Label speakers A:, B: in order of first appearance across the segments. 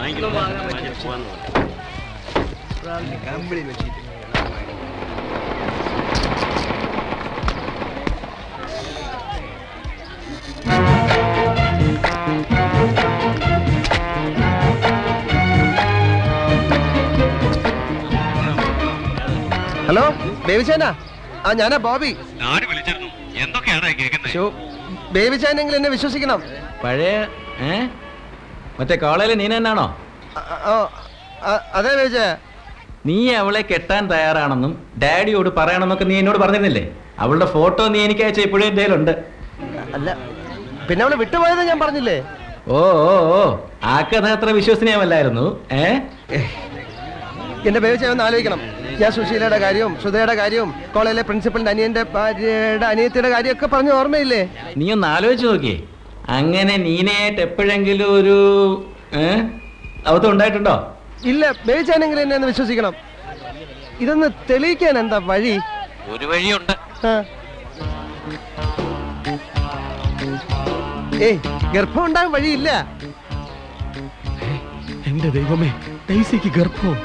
A: Hello ബേബിച്ചാനാ? ആ ഞാനാ ബോബി. ബേബിച്ചാനെങ്കിലും എന്നെ വിശ്വസിക്കണം.
B: പഴയ മറ്റേ കോളേജിലെ നീന തന്നെയാണോ?
A: അതെ ബേബിച്ചാ.
B: നീ അവളെ കെട്ടാൻ തയ്യാറാണെന്നും ഡാഡിയോട് പറയണമെന്നൊക്കെ നീ എന്നോട് പറഞ്ഞിരുന്നില്ലേ? അവളുടെ ഫോട്ടോ നീ എനിക്ക് അയച്ച ഇപ്പോഴും എന്റെ കയ്യിലുണ്ട്.
A: അല്ല പിന്നെ അവളെ വിട്ടുപോയത് ഞാൻ പറഞ്ഞില്ലേ?
B: ഓ ഓ ഓ ആ കഥ അത്ര വിശ്വസനീയമല്ലായിരുന്നു.
A: എന്റെ ബേബിച്ചാ ഒന്ന് ആലോചിക്കണം. ഞാൻ സുശീലയുടെ കാര്യവും സുധയുടെ കാര്യവും കോളേജിലെ പ്രിൻസിപ്പലിന്റെ അനിയന്റെ ഭാര്യയുടെ അനിയത്തിയുടെ കാര്യമൊക്കെ പറഞ്ഞ ഓർമ്മയില്ലേ?
B: നീ ഒന്ന് ആലോചിച്ച് നോക്കിയേ. അങ്ങനെ നീനയായിട്ട് എപ്പോഴെങ്കിലും ഒരു അവധം ഉണ്ടായിട്ടുണ്ടോ?
A: ഇല്ല. ബേബിച്ചാനെങ്കിലും എന്നെ ഒന്ന് വിശ്വസിക്കണം. ഇതൊന്ന് തെളിയിക്കാൻ എന്താ വഴി?
B: ഒരു വഴിയുണ്ട്.
A: ഏയ് ഗർഭം ഉണ്ടാകാൻ വഴിയില്ല.
C: എന്റെ ദൈവമേ, ഡെയ്സിക്ക് ഗർഭം.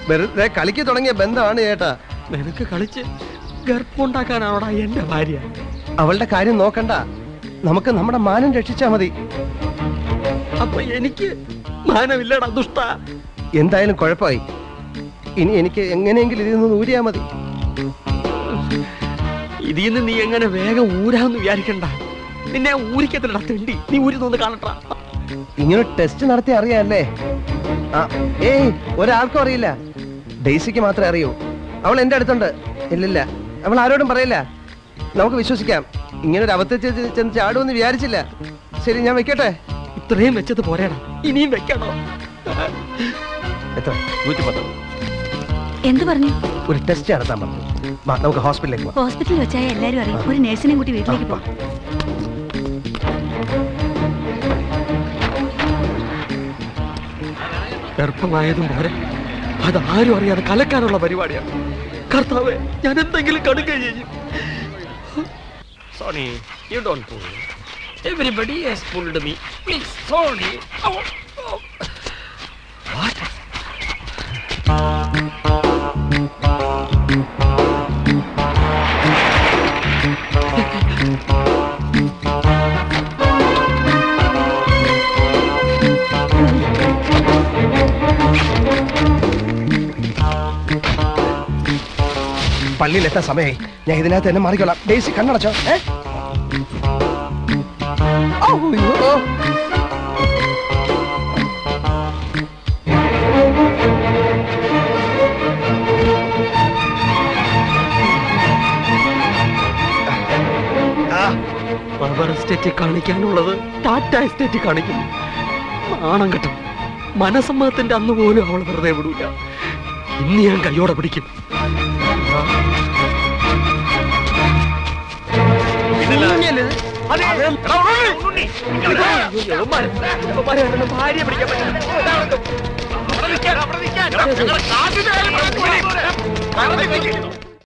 A: വെറുതെ കളിക്ക് തുടങ്ങിയ ബന്ധമാണ് ചേട്ടാ.
C: നിനക്ക് കളിച്ച് ഗർഭം ഉണ്ടാക്കാനാണോടാ എന്റെ ഭാര്യ?
A: അവളുടെ കാര്യം നോക്കണ്ട, നമുക്ക് നമ്മുടെ മാനം രക്ഷിച്ചാ മതി.
C: അപ്പൊ എനിക്ക് മാനമില്ലടാ ദുഷ്ട.
A: എന്തായാലും കുഴപ്പമായി. ഇനി എനിക്ക് എങ്ങനെയെങ്കിലും ഇതിൽ നിന്ന് ഊരിയാ മതി.
C: ഇതിൽ നിന്ന് നീ എങ്ങനെ വേഗം ഊരാന്ന് വിചാരിക്കണ്ട. നിന്നെ ഊരിക്കത്തില്ലടാ തെണ്ടി. നീ ഊരുന്നൊന്ന് കാണട്ടാ.
A: ഇങ്ങനെ ടെസ്റ്റ് നടത്തി അറിയാല്ലേ? ഏയ് ഒരാൾക്കും അറിയില്ല. ഡെയ്സിക്ക് മാത്രമേ അറിയൂ. അവൾ എന്റെ അടുത്തുണ്ട്. ഇല്ലില്ല, അവൾ ആരോടും പറയില്ല. നമുക്ക് വിശ്വസിക്കാം. ഇങ്ങനൊരു അബദ്ധത്തിൽ ചെന്ന് ചാടുമെന്ന് വിചാരിച്ചില്ല. ശരി, ഞാൻ വെക്കട്ടെ.
C: ഇത്രയും വെച്ചത് പോരേടാ, ഇനിയും വെക്കണോ?
A: എത്ര? 110.
D: എന്ത് പറഞ്ഞു?
A: ഒരു ടെസ്റ്റ് നടത്താൻ പറഞ്ഞു. നമുക്ക് ഹോസ്പിറ്റലിലേക്ക് പോകാം.
D: ഹോസ്പിറ്റലിൽ വെച്ചാൽ എല്ലാരും അറിയും. ഒരു നേഴ്സിനെയും കൂട്ടി വീട്ടിലേക്ക് പോകാം.
C: ഗർഭമായതും പോരെ, അതാരും അറിയാതെ കലക്കാനുള്ള പരിപാടിയാണ്. കർത്താവേ, ഞാൻ എന്തെങ്കിലും കടുക്ക ചെയ്യും. Sony, you don't pull. Everybody has pulled me. Please, Sony. Oh, oh. What?
A: പള്ളിയിലെത്താൻ സമയമായി. ഞാൻ ഇതിനകത്ത് തന്നെ മാറിക്കൊള്ളാം. ഡെയ്സി കണ്ണടച്ചോ.
C: റബ്ബർ എസ്റ്റേറ്റ് കാണിക്കാനുള്ളത് ടാറ്റ എസ്റ്റേറ്റ് കാണിക്കുന്നു. നാണം കെട്ടോ. മനസമ്മതത്തിന്റെ അന്ന് പോലും അവൾ വെറുതെ വിടൂല. ഇന്ന് ഞാൻ കയ്യോടെ പിടിക്കും. ഭാര്യ പിടിക്കാൻ പറ്റില്ല.